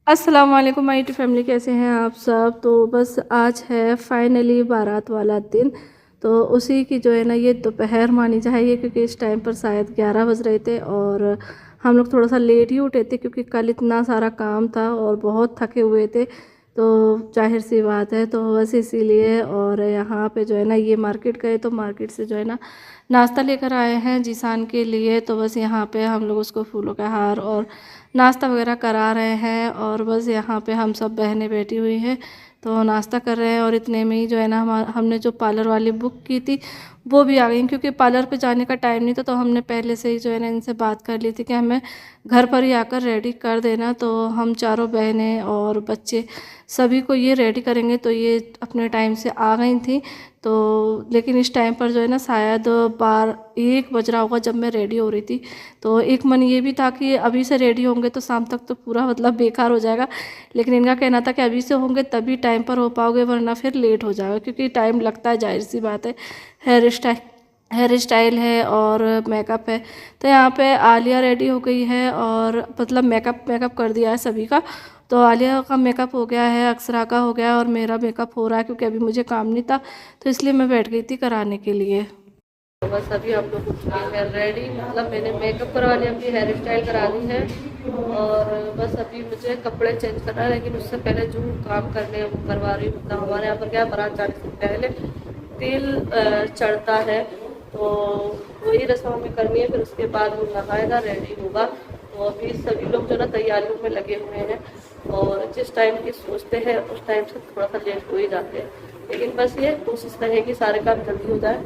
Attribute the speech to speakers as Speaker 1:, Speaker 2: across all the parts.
Speaker 1: अस्सलाम वालेकुम my YouTube family, कैसे हैं आप सब। तो बस आज है फाइनली बारात वाला दिन। तो उसी की जो है ना ये दोपहर मानी जाएगी, क्योंकि इस टाइम पर शायद 11 बज रहे थे और हम लोग थोड़ा सा लेट ही उठे थे क्योंकि कल इतना सारा काम था और बहुत थके हुए थे। तो जाहिर सी बात है, तो बस इसीलिए। और यहाँ पे जो है ना ये मार्केट गए, तो मार्केट से जो है ना नाश्ता लेकर आए हैं जीसान के लिए। तो बस यहाँ पे हम लोग उसको फूलों का हार और नाश्ता वगैरह करा रहे हैं। और बस यहाँ पे हम सब बहनें बैठी हुई हैं, तो नाश्ता कर रहे हैं। और इतने में ही जो है ना हमने जो पार्लर वाली बुक की थी वो भी आ गई, क्योंकि पार्लर पे जाने का टाइम नहीं था। तो हमने पहले से ही जो है ना इनसे बात कर ली थी कि हमें घर पर ही आकर रेडी कर देना। तो हम चारों बहनें और बच्चे सभी को ये रेडी करेंगे, तो ये अपने टाइम से आ गई थी। तो लेकिन इस टाइम पर जो है ना शायद 1 बज रहा होगा जब मैं रेडी हो रही थी। तो एक मन ये भी था कि अभी से रेडी होंगे तो शाम तक तो पूरा मतलब बेकार हो जाएगा, लेकिन इनका कहना था कि अभी से होंगे तभी टाइम पर हो पाओगे, वरना फिर लेट हो जाएगा, क्योंकि टाइम लगता है, जाहिर सी बात है। हेयर स्टाइल है और मेकअप है। तो यहाँ पे आलिया रेडी हो गई है और मतलब मेकअप कर दिया है सभी का। तो आलिया का मेकअप हो गया है, अक्षरा का हो गया और मेरा मेकअप हो रहा है, क्योंकि अभी मुझे काम नहीं था तो इसलिए मैं बैठ गई थी कराने के लिए। तो बस अभी हम लोग उठ गए हैं रेडी, मतलब मैंने मेकअप करवा लिया, अपनी हेयर स्टाइल करा दी है और बस अभी मुझे कपड़े चेंज करना है। लेकिन उससे पहले जो काम करने हैं वो करवा रही हूँ। मतलब हमारे यहाँ पर क्या, बारात जाने से पहले तेल चढ़ता है, तो वही रस्म हमें करनी है। फिर उसके बाद वो नहाएगा, रेडी होगा। तो अभी सभी लोग जो ना तैयारियों में लगे हुए हैं, और जिस टाइम की सोचते हैं उस टाइम से थोड़ा सा लेट हो ही जाते हैं। लेकिन बस ये कोशिश रहेगी कि सारे काम जल्दी हो जाए।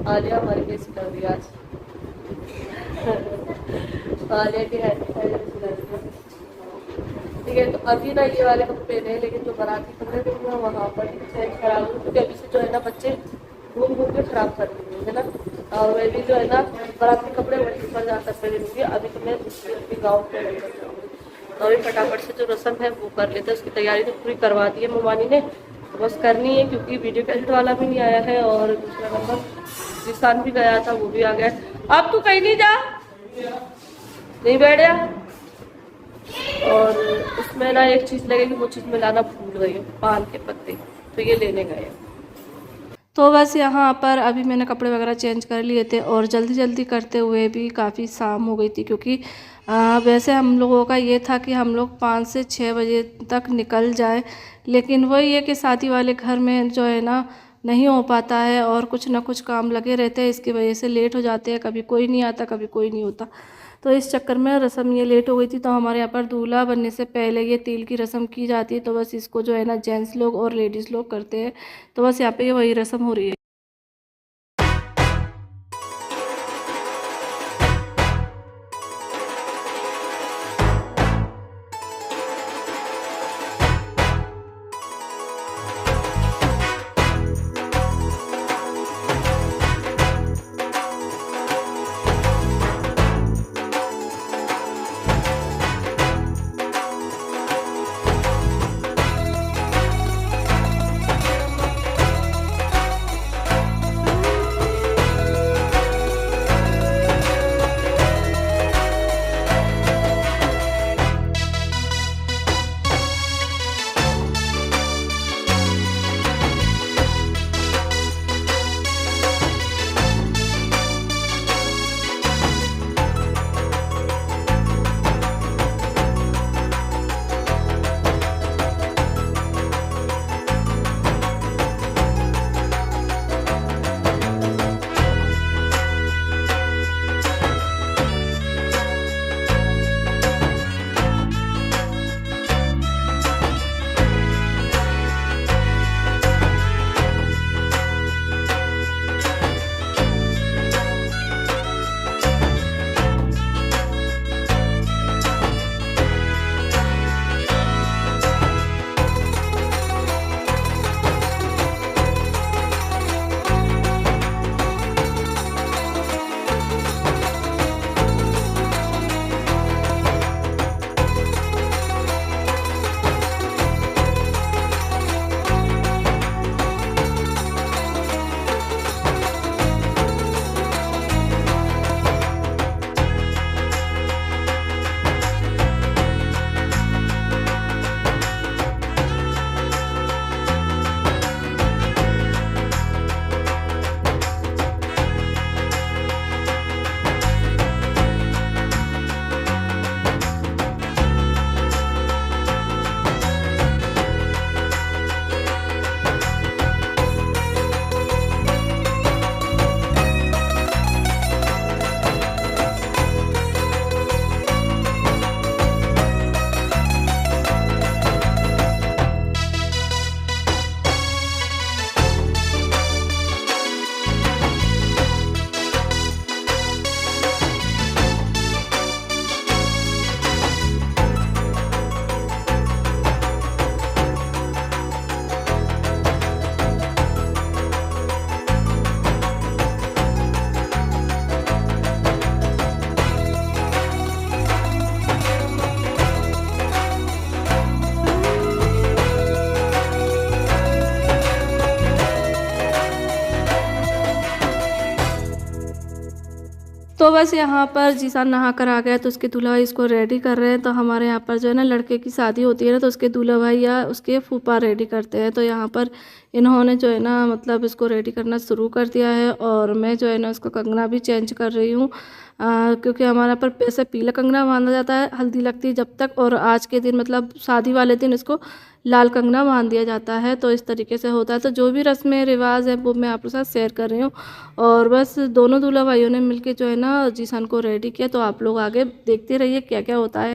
Speaker 1: आलिया हमारी कैसी कर रही है आज। आलिया की हेयर ठीक है। तो अभी ना ये वाले कपड़े पहने हैं, लेकिन जो बाराती कपड़े थे मैं वहाँ पर चेंज करा लूँ, क्योंकि अभी से जो है ना बच्चे घूम घूम के खराब कर देंगे, है ना। और मैं भी जो है ना बाराती कपड़े वहीं पर जाकर पहनूंगी। अभी तो मैं दूसरे गाँव पे लेकर जाऊँगी। तो अभी फटाफट से जो रस्म है वो कर लेते हैं। उसकी तैयारी तो पूरी करवा दी है ममानी ने, तो बस करनी है, क्योंकि वीडियो कैसेट वाला भी नहीं आया है और दूसरा नंबर जिसान भी गया था वो भी आ गया। अब तू कहीं नहीं जा, नहीं बैठ जा। और उसमें ना एक चीज़ लगेगी, वो चीज़ मैं लाना भूल गई हूँ, पान के पत्ते, तो ये लेने गए। तो बस यहाँ पर अभी मैंने कपड़े वगैरह चेंज कर लिए थे और जल्दी जल्दी करते हुए भी काफ़ी शाम हो गई थी, क्योंकि वैसे हम लोगों का ये था कि हम लोग 5 से 6 बजे तक निकल जाए। लेकिन वही है कि शादी वाले घर में जो है ना नहीं हो पाता है और कुछ ना कुछ काम लगे रहते हैं, इसकी वजह से लेट हो जाते हैं। कभी कोई नहीं आता, कभी कोई नहीं होता। तो इस चक्कर में रस्म ये लेट हो गई थी। तो हमारे यहाँ पर दूल्हा बनने से पहले ये तिल की रस्म की जाती है। तो बस इसको जो है ना जेंट्स लोग और लेडीज़ लोग करते हैं। तो बस यहाँ पे ये वही रस्म हो रही है। तो बस यहाँ पर जीसान नहा कर आ गया तो उसके दूल्हा भाई इसको रेडी कर रहे हैं। तो हमारे यहाँ पर जो है ना लड़के की शादी होती है ना तो उसके दूल्हा भाई या उसके फूफा रेडी करते हैं। तो यहाँ पर इन्होंने जो है ना मतलब इसको रेडी करना शुरू कर दिया है और मैं जो है ना उसका कंगना भी चेंज कर रही हूँ। क्योंकि हमारे यहाँ पर पैसे पीला कंगना बांधा जाता है हल्दी लगती है जब तक, और आज के दिन मतलब शादी वाले दिन इसको लाल कंगना बांध दिया जाता है। तो इस तरीके से होता है। तो जो भी रस्में रिवाज है वो मैं आप लोग के साथ शेयर कर रही हूँ। और बस दोनों दूल्हा भाइयों ने मिलके जो है ना जीसान को रेडी किया। तो आप लोग आगे देखते रहिए क्या क्या होता है।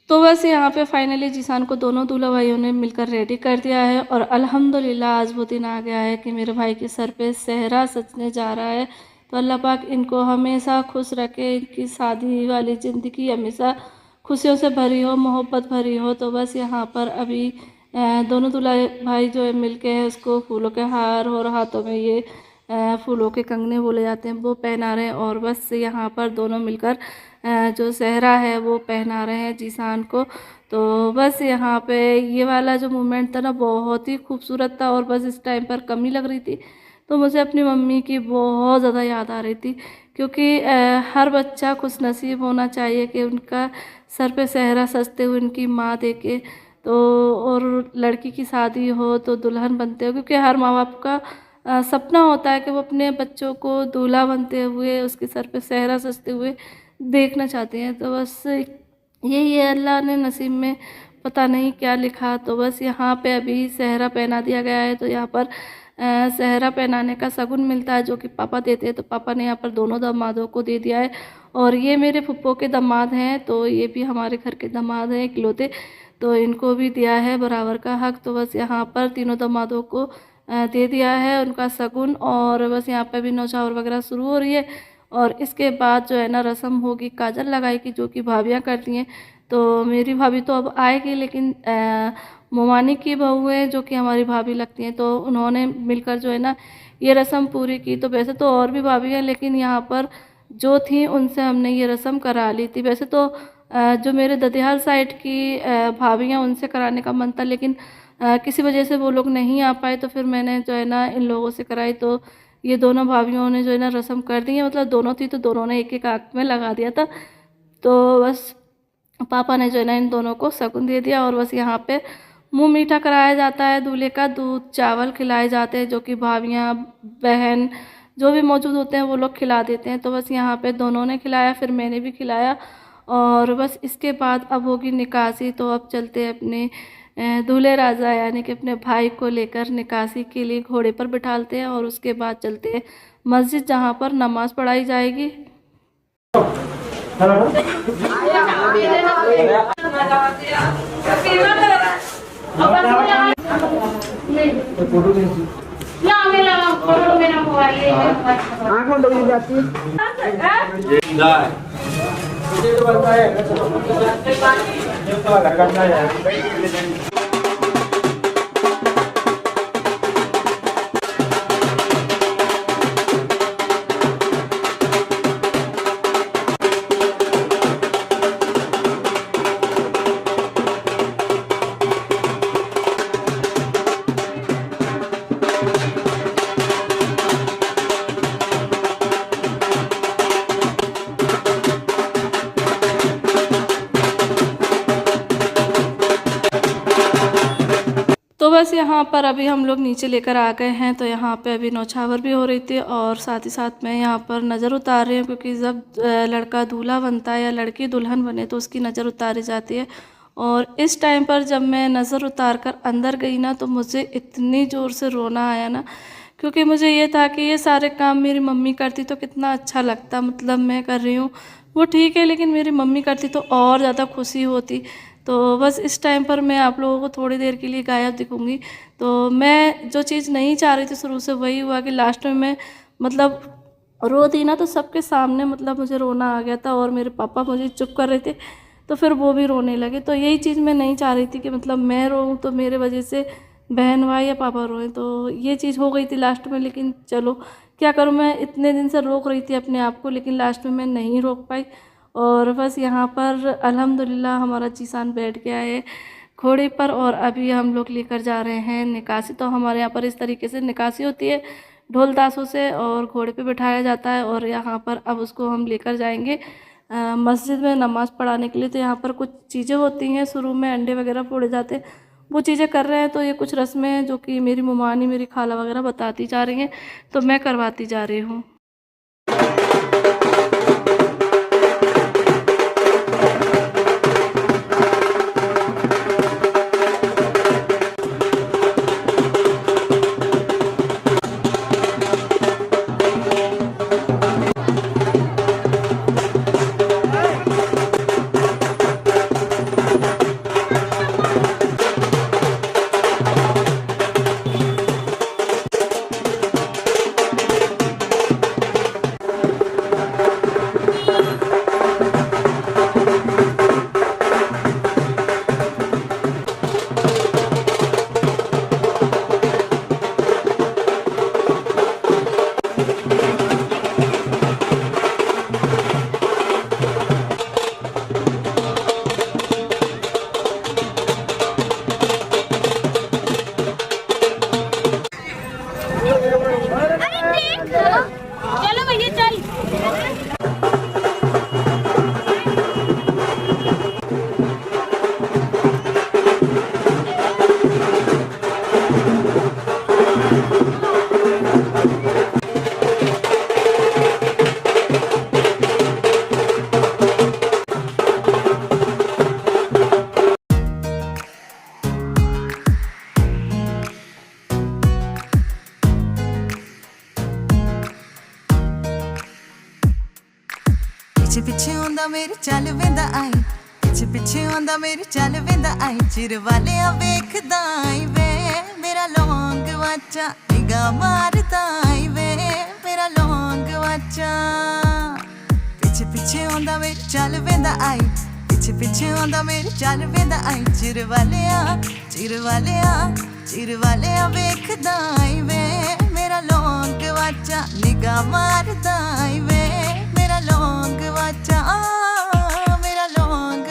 Speaker 1: तो बस यहाँ पे फाइनली जीसान को दोनों दूल्हा भाइयों ने मिलकर रेडी कर दिया है। और अल्हम्दुलिल्लाह आज वो दिन आ गया है कि मेरे भाई के सर पे सेहरा सजने जा रहा है। तो अल्लाह पाक इनको हमेशा खुश रखे, इनकी शादी वाली ज़िंदगी हमेशा खुशियों से भरी हो, मोहब्बत भरी हो। तो बस यहाँ पर अभी दोनों दूल्हा भाई जो है मिल के उसको फूलों के हार और हाथों में ये फूलों के कंगने बोले जाते हैं वो पहना रहे हैं। और बस यहाँ पर दोनों मिलकर जो सेहरा है वो पहना रहे हैं जीसान को। तो बस यहाँ पे ये वाला जो मोमेंट था ना बहुत ही खूबसूरत था। और बस इस टाइम पर कमी लग रही थी तो मुझे अपनी मम्मी की बहुत ज़्यादा याद आ रही थी। क्योंकि हर बच्चा खुश नसीब होना चाहिए कि उनका सर पे सेहरा सजते हुए उनकी माँ देखे। तो और लड़की की शादी हो तो दुल्हन बनते हो, क्योंकि हर माँ बाप का सपना होता है कि वो अपने बच्चों को दूल्हा बनते हुए उसके सर पे सेहरा सजते हुए देखना चाहते हैं। तो बस यही है, अल्लाह ने नसीब में पता नहीं क्या लिखा। तो बस यहाँ पे अभी सेहरा पहना दिया गया है। तो यहाँ पर सेहरा पहनाने का शगुन मिलता है जो कि पापा देते हैं। तो पापा ने यहाँ पर दोनों दामादों को दे दिया है। और ये मेरे फुप्पो के दामाद हैं, तो ये भी हमारे घर के दामाद हैं इकलौते, तो इनको भी दिया है बराबर का हक। तो बस यहाँ पर तीनों दामादों को दे दिया है उनका शगुन। और बस यहाँ पे भी नौछावर वगैरह शुरू हो रही है। और इसके बाद जो है ना रस्म होगी काजल लगाई की, जो कि भाभियाँ करती हैं। तो मेरी भाभी तो अब आएगी, लेकिन मोमानी की बहू है जो कि हमारी भाभी लगती हैं, तो उन्होंने मिलकर जो है ना ये रस्म पूरी की। तो वैसे तो और भी भाभी हैं, लेकिन यहाँ पर जो थी उनसे हमने ये रस्म करा ली थी। वैसे तो जो मेरे ददियाल साइड की भाभी हैं उनसे कराने का मन था, लेकिन किसी वजह से वो लोग नहीं आ पाए। तो फिर मैंने जो है ना इन लोगों से कराई। तो ये दोनों भाभीयों ने जो है ना रस्म कर दी है, मतलब दोनों थी तो दोनों ने एक एक आँख में लगा दिया था। तो बस पापा ने जो है ना इन दोनों को शगुन दे दिया, और बस यहाँ पे मुंह मीठा कराया जाता है। दूल्हे का दूध चावल खिलाए जाते हैं, जो कि भाभियाँ बहन जो भी मौजूद होते हैं वो लोग खिला देते हैं। तो बस यहाँ पे दोनों ने खिलाया, फिर मैंने भी खिलाया, और बस इसके बाद अब होगी निकासी। तो अब चलते हैं अपने दूल्हे राजा यानी कि अपने भाई को लेकर निकासी के लिए घोड़े पर बिठालते हैं, और उसके बाद चलते हैं मस्जिद जहाँ पर नमाज़ पढ़ाई जाएगी। तो बस यहाँ पर अभी हम लोग नीचे लेकर आ गए हैं। तो यहाँ पे अभी नौछावर भी हो रही थी, और साथ ही साथ मैं यहाँ पर नज़र उतार रही हूँ, क्योंकि जब लड़का दूल्हा बनता है या लड़की दुल्हन बने तो उसकी नज़र उतारी जाती है। और इस टाइम पर जब मैं नज़र उतार कर अंदर गई ना, तो मुझे इतनी ज़ोर से रोना आया ना, क्योंकि मुझे ये था कि ये सारे काम मेरी मम्मी करती तो कितना अच्छा लगता। मतलब मैं कर रही हूँ वो ठीक है, लेकिन मेरी मम्मी करती तो और ज़्यादा खुशी होती। तो बस इस टाइम पर मैं आप लोगों को थोड़ी देर के लिए गायब दिखूंगी। तो मैं जो चीज़ नहीं चाह रही थी शुरू से वही हुआ कि लास्ट में मैं मतलब रो दी ना, तो सबके सामने मतलब मुझे रोना आ गया था, और मेरे पापा मुझे चुप कर रहे थे तो फिर वो भी रोने लगे। तो यही चीज़ मैं नहीं चाह रही थी कि मतलब मैं रोऊँ तो मेरे वजह से बहन भाई या पापा रोएं। तो ये चीज़ हो गई थी लास्ट में, लेकिन चलो क्या करूँ, मैं इतने दिन से रोक रही थी अपने आप को, लेकिन लास्ट में मैं नहीं रोक पाई। और बस यहाँ पर अल्हम्दुलिल्लाह हमारा जीसान बैठ गया है घोड़े पर, और अभी हम लोग लेकर जा रहे हैं निकासी। तो हमारे यहाँ पर इस तरीके से निकासी होती है, ढोल ताशों से, और घोड़े पे बिठाया जाता है। और यहाँ पर अब उसको हम लेकर जाएंगे मस्जिद में नमाज़ पढ़ाने के लिए। तो यहाँ पर कुछ चीज़ें होती हैं, शुरू में अंडे वगैरह फोड़े जाते हैं, वो चीज़ें कर रहे हैं। तो ये कुछ रस्में हैं जो कि मेरी मुमानी मेरी खाला वगैरह बताती जा रही हैं, तो मैं करवाती जा रही हूँ।
Speaker 2: चलो भैया चल।
Speaker 3: पिछे पिछे आंदा मेरी चल वेंदा आई, पिछे पिछे आंदा मेरी चल वेंदा आई, चिर वाले वेखदा आई वे मेरा लौंग वाचा, निगाह मारदा आई वे मेरा लौंग वाचा। पिछे पिछे आंदा मेरी चल वेंदा आई, पिछे पिछे आंदा मेरी चल वेंदा आई, चिर वाले वेखदा आई वे मेरा लौंग वाचा, निगाह मारदा आई वे मेरा लौंग वाचा, मेरा लौंग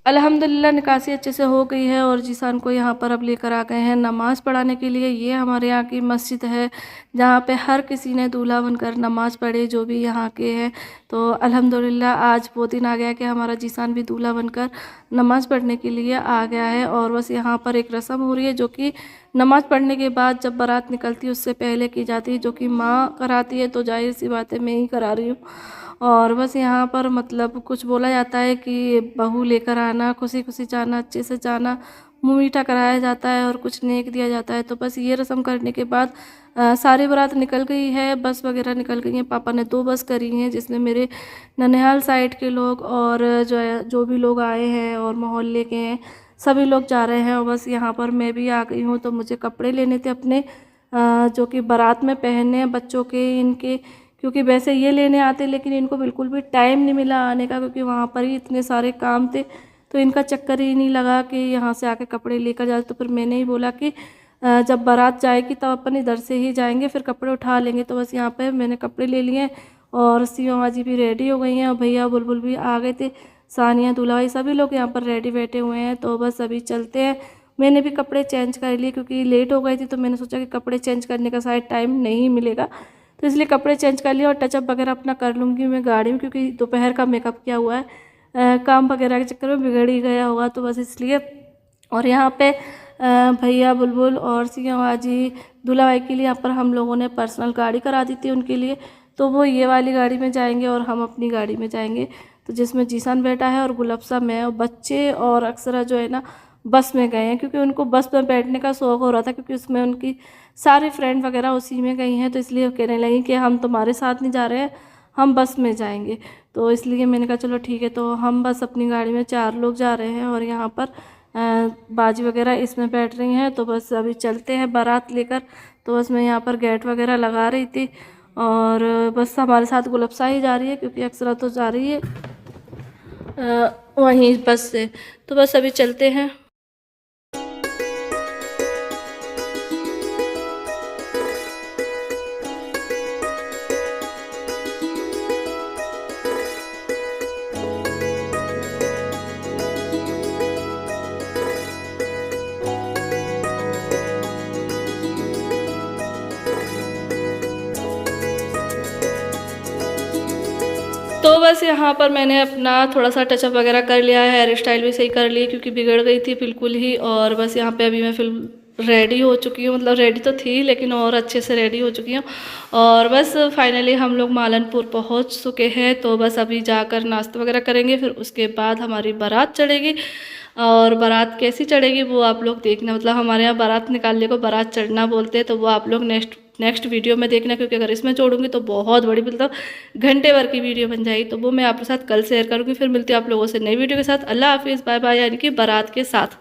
Speaker 1: अल्हम्दुलिल्लाह निकासी अच्छे से हो गई है और जीसान को यहाँ पर अब लेकर आ गए हैं नमाज़ पढ़ाने के लिए। ये हमारे यहाँ की मस्जिद है जहाँ पे हर किसी ने दूल्हा बनकर नमाज़ पढ़े, जो भी यहाँ के हैं। तो अल्हम्दुलिल्लाह आज वो दिन आ गया कि हमारा जीसान भी दूल्हा बनकर नमाज़ पढ़ने के लिए आ गया है। और बस यहाँ पर एक रस्म हो रही है जो कि नमाज़ पढ़ने के बाद जब बारात निकलती है उससे पहले की जाती है, जो कि माँ कराती है। तो जाहिर सी बात है मैं ही करा रही हूँ। और बस यहाँ पर मतलब कुछ बोला जाता है कि बहू लेकर आना, खुशी खुशी जाना, अच्छे से जाना, मुँह मीठा कराया जाता है और कुछ नेक दिया जाता है। तो बस ये रस्म करने के बाद सारी बारात निकल गई है, बस वगैरह निकल गई हैं। पापा ने 2 बस करी हैं जिसमें मेरे ननिहाल साइड के लोग और जो भी लोग आए हैं और मोहल्ले के हैं सभी लोग जा रहे हैं। और बस यहाँ पर मैं भी आ गई हूँ। तो मुझे कपड़े लेने थे अपने जो कि बारात में पहनने हैं बच्चों के, इनके, क्योंकि वैसे ये लेने आते लेकिन इनको बिल्कुल भी टाइम नहीं मिला आने का, क्योंकि वहाँ पर ही इतने सारे काम थे। तो इनका चक्कर ही नहीं लगा कि यहाँ से आके कपड़े लेकर जाते। तो फिर मैंने ही बोला कि जब बारात जाएगी तब अपन इधर से ही जाएंगे, फिर कपड़े उठा लेंगे। तो बस यहाँ पे मैंने कपड़े ले लिए और सियों जी भी रेडी हो गई हैं और भैया बुलबुल भी आ गए थे, सानिया दूल्हा भाई सभी लोग यहाँ पर रेडी बैठे हुए हैं। तो बस अभी चलते हैं। मैंने भी कपड़े चेंज कर लिए क्योंकि लेट हो गई थी, तो मैंने सोचा कि कपड़े चेंज करने का शायद टाइम नहीं मिलेगा, तो इसलिए कपड़े चेंज कर लिए और टचअप वगैरह अपना कर लूँगी मैं गाड़ी में, क्योंकि दोपहर का मेकअप किया हुआ है काम वगैरह के चक्कर में बिगड़ ही गया होगा, तो बस इसलिए। और यहाँ पे भैया बुलबुल और सिया जी दूल्हा भाई के लिए यहाँ पर हम लोगों ने पर्सनल गाड़ी करा दी थी उनके लिए। तो वो ये वाली गाड़ी में जाएंगे और हम अपनी गाड़ी में जाएंगे, तो जिसमें जीसान बैठा है और गुलफ्सा, मैं और बच्चे और अक्सरा जो है ना बस में गए हैं, क्योंकि उनको बस में बैठने का शौक़ हो रहा था, क्योंकि उसमें उनकी सारी फ्रेंड वगैरह उसी में गई हैं। तो इसलिए कहने लगी कि हम तुम्हारे साथ नहीं जा रहे हैं, हम बस में जाएंगे। तो इसलिए मैंने कहा चलो ठीक है। तो हम बस अपनी गाड़ी में 4 लोग जा रहे हैं और यहाँ पर बाजी वगैरह इसमें बैठ रही हैं। तो बस अभी चलते हैं बारात लेकर। तो बस मैं यहाँ पर गेट वगैरह लगा रही थी और बस हमारे साथ गुलफ्सा ही जा रही है, क्योंकि अक्सरा तो जा रही है वहीं बस से। तो बस अभी चलते हैं। तो बस यहाँ पर मैंने अपना थोड़ा सा टचअप वगैरह कर लिया है, हेयर स्टाइल भी सही कर ली क्योंकि बिगड़ गई थी बिल्कुल ही। और बस यहाँ पे अभी मैं फिल्म रेडी हो चुकी हूँ, मतलब रेडी तो थी लेकिन और अच्छे से रेडी हो चुकी हूँ। और बस फाइनली हम लोग मालनपुर पहुँच चुके हैं। तो बस अभी जाकर नाश्ता वगैरह करेंगे, फिर उसके बाद हमारी बारात चढ़ेगी। और बारात कैसी चढ़ेगी वो आप लोग देखना, मतलब हमारे यहाँ बारात निकालने को बारात चढ़ना बोलते हैं। तो वो आप लोग नेक्स्ट वीडियो में देखना, क्योंकि अगर इसमें जोड़ूंगी तो बहुत बड़ी, मतलब घंटे भर की वीडियो बन जाएगी। तो वो मैं आपके साथ कल शेयर करूँगी। फिर मिलती हूँ आप लोगों से नई वीडियो के साथ। अल्लाह हाफिज़, बाय बाय, यानी कि बारात के साथ।